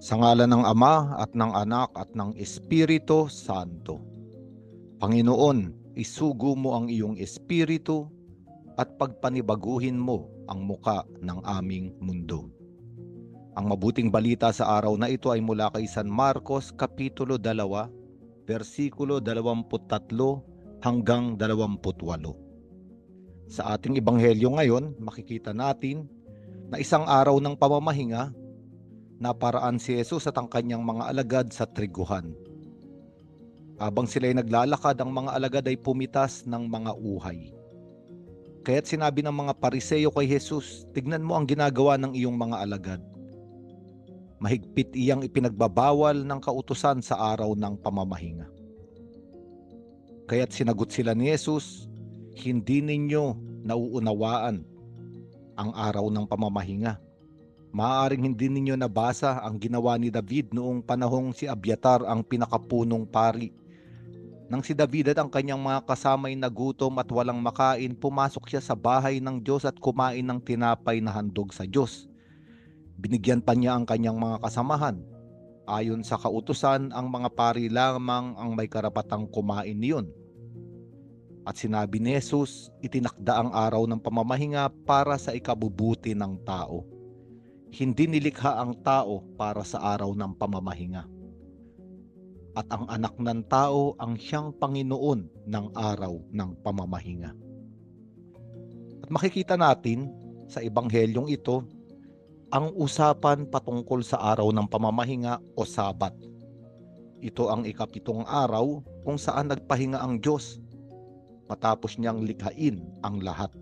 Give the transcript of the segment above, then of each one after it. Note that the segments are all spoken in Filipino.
Sa ngalan ng Ama at ng Anak at ng Espiritu Santo. Panginoon, isugo mo ang iyong Espiritu at pagpanibaguhin mo ang muka ng aming mundo. Ang mabuting balita sa araw na ito ay mula kay San Marcos, Kapitulo 2, versikulo 23 hanggang 28. Sa ating ebanghelyo ngayon, makikita natin na isang araw ng pamamahinga, naparaan si Jesus at ang kanyang mga alagad sa triguhan. Habang sila'y naglalakad, ang mga alagad ay pumitas ng mga uhay. Kaya't sinabi ng mga Pariseyo kay Jesus, "Tignan mo ang ginagawa ng iyong mga alagad. Mahigpit iyang ipinagbabawal ng kautusan sa araw ng pamamahinga." Kaya't sinagot sila ni Jesus, "Hindi ninyo nauunawaan ang araw ng pamamahinga. Maaaring hindi ninyo nabasa ang ginawa ni David noong panahong si Abiatar ang pinakapunong pari. Nang si David at ang kanyang mga kasamay nagutom at walang makain, pumasok siya sa bahay ng Diyos at kumain ng tinapay na handog sa Diyos. Binigyan pa niya ang kanyang mga kasamahan. Ayon sa kautusan, ang mga pari lamang ang may karapatang kumain niyon." At sinabi ni Jesus, itinakda ang araw ng pamamahinga para sa ikabubuti ng tao. Hindi nilikha ang tao para sa araw ng pamamahinga. At ang anak ng tao ang siyang Panginoon ng araw ng pamamahinga. At makikita natin sa ebanghelyong ito ang usapan patungkol sa araw ng pamamahinga o Sabat. Ito ang ikapitong araw kung saan nagpahinga ang Diyos matapos niyang likhain ang lahat.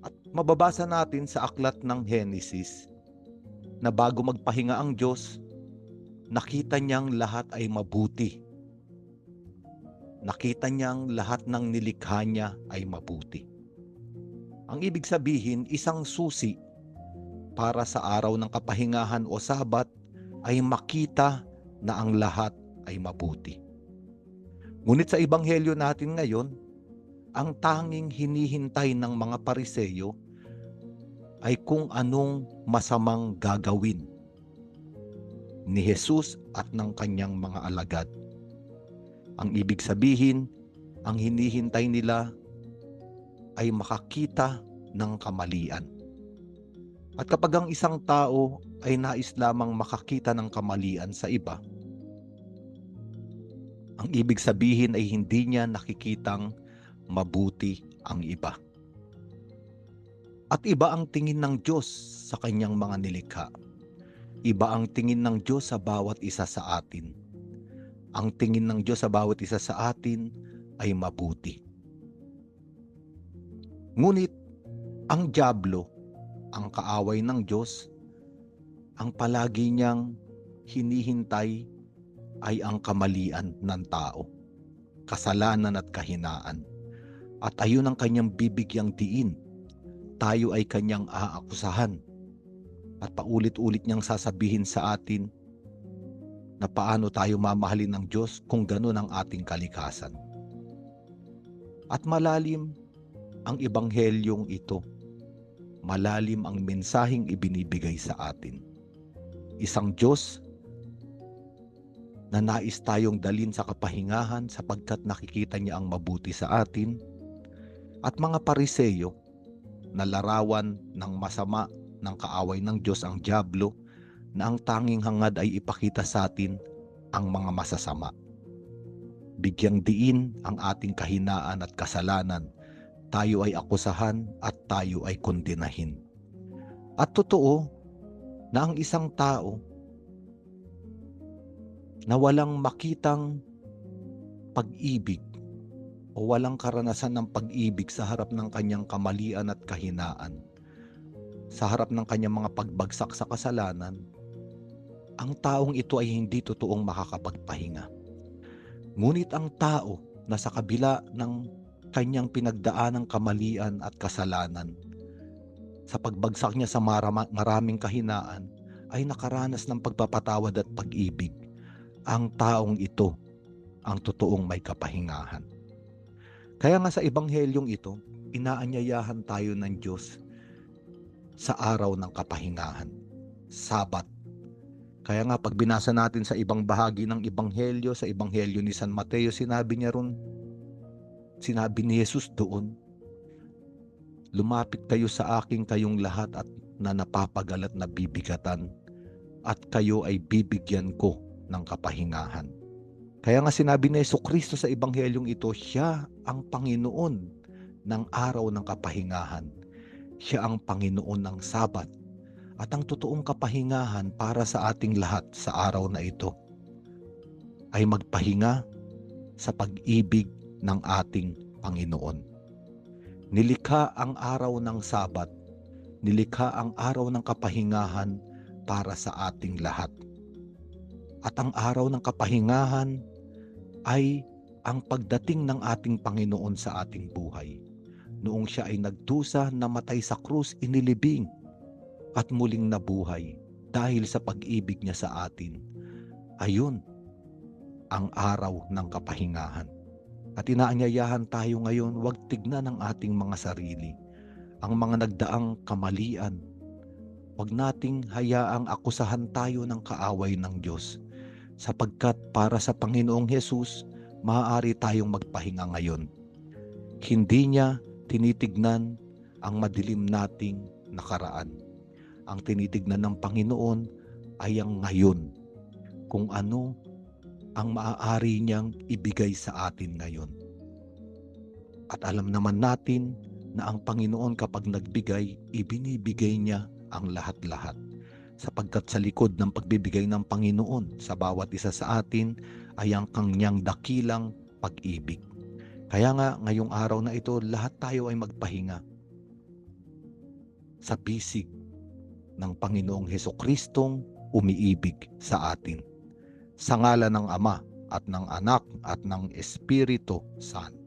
At mababasa natin sa aklat ng Henesis na bago magpahinga ang Diyos, nakita niyang lahat ay mabuti. Nakita niyang lahat ng nilikha niya ay mabuti. Ang ibig sabihin, isang susi para sa araw ng kapahingahan o Sabat ay makita na ang lahat ay mabuti. Ngunit sa ebanghelyo natin ngayon, ang tanging hinihintay ng mga Pariseyo ay kung anong masamang gagawin ni Jesus at ng kanyang mga alagad. Ang ibig sabihin, ang hinihintay nila ay makakita ng kamalian. At kapag ang isang tao ay nais lamang makakita ng kamalian sa iba, ang ibig sabihin ay hindi niya nakikitang mabuti ang iba. At iba ang tingin ng Diyos sa kanyang mga nilikha. Iba ang tingin ng Diyos sa bawat isa sa atin. Ang tingin ng Diyos sa bawat isa sa atin ay mabuti. Ngunit ang dyablo, ang kaaway ng Diyos, ang palagi niyang hinihintay ay ang kamalian ng tao, kasalanan at kahinaan. At ayun ang kanyang bibigyang diin. Tayo ay kanyang aakusahan. At paulit-ulit niyang sasabihin sa atin na paano tayo mamahalin ng Diyos kung ganun ang ating kalikasan. At malalim ang ebanghelyong ito. Malalim ang mensaheng ibinibigay sa atin. Isang Diyos na nais tayong dalin sa kapahingahan sapagkat nakikita niya ang mabuti sa atin, at mga Pariseyo na larawan ng masama ng kaaway ng Diyos, ang dyablo, na ang tanging hangad ay ipakita sa atin ang mga masasama. Bigyang diin ang ating kahinaan at kasalanan, tayo ay akusahan at tayo ay kondenahin. At totoo na ang isang tao na walang makitang pag-ibig o walang karanasan ng pag-ibig sa harap ng kanyang kamalian at kahinaan, sa harap ng kanyang mga pagbagsak sa kasalanan, ang taong ito ay hindi totoong makakapagpahinga. Ngunit ang tao na sa kabila ng kanyang pinagdaanang kamalian at kasalanan, sa pagbagsak niya sa maraming kahinaan, ay nakaranas ng pagpapatawad at pag-ibig, ang taong ito ang totoong may kapahingahan. Kaya nga sa ebanghelyong ito, inaanyayahan tayo ng Diyos sa araw ng kapahingahan. Sabat. Kaya nga pag binasa natin sa ibang bahagi ng Ebanghelyo, sa Ebanghelyo ni San Mateo, sinabi ni Jesus doon, lumapit kayo sa akin kayong lahat at na napapagalat na bibigatan, at kayo ay bibigyan ko ng kapahingahan. Kaya nga sinabi ni Jesucristo sa Ebanghelyong ito, siya ang Panginoon ng araw ng kapahingahan. Siya ang Panginoon ng Sabat. At ang totoong kapahingahan para sa ating lahat sa araw na ito ay magpahinga sa pag-ibig ng ating Panginoon. Nilikha ang araw ng Sabat, nilikha ang araw ng kapahingahan para sa ating lahat. At ang araw ng kapahingahan ay ang pagdating ng ating Panginoon sa ating buhay. Noong siya ay nagdusa, namatay sa krus, inilibing, at muling nabuhay dahil sa pag-ibig niya sa atin. Ayun ang araw ng kapahingahan. At inaanyayahan tayo ngayon, huwag tignan ang ating mga sarili, ang mga nagdaang kamalian. Huwag nating hayaang akusahan tayo ng kaaway ng Diyos, sapagkat para sa Panginoong Hesus, maaari tayong magpahinga ngayon. Hindi niya tinitignan ang madilim nating nakaraan. Ang tinitignan ng Panginoon ay ang ngayon, kung ano ang maaari niyang ibigay sa atin ngayon. At alam naman natin na ang Panginoon kapag nagbigay, ibinibigay niya ang lahat-lahat. Sapagkat sa likod ng pagbibigay ng Panginoon sa bawat isa sa atin ay ang kanyang dakilang pag-ibig. Kaya nga ngayong araw na ito, lahat tayo ay magpahinga sa bisig ng Panginoong Hesukristong umiibig sa atin. Sa ngalan ng Ama at ng Anak at ng Espiritu Santo.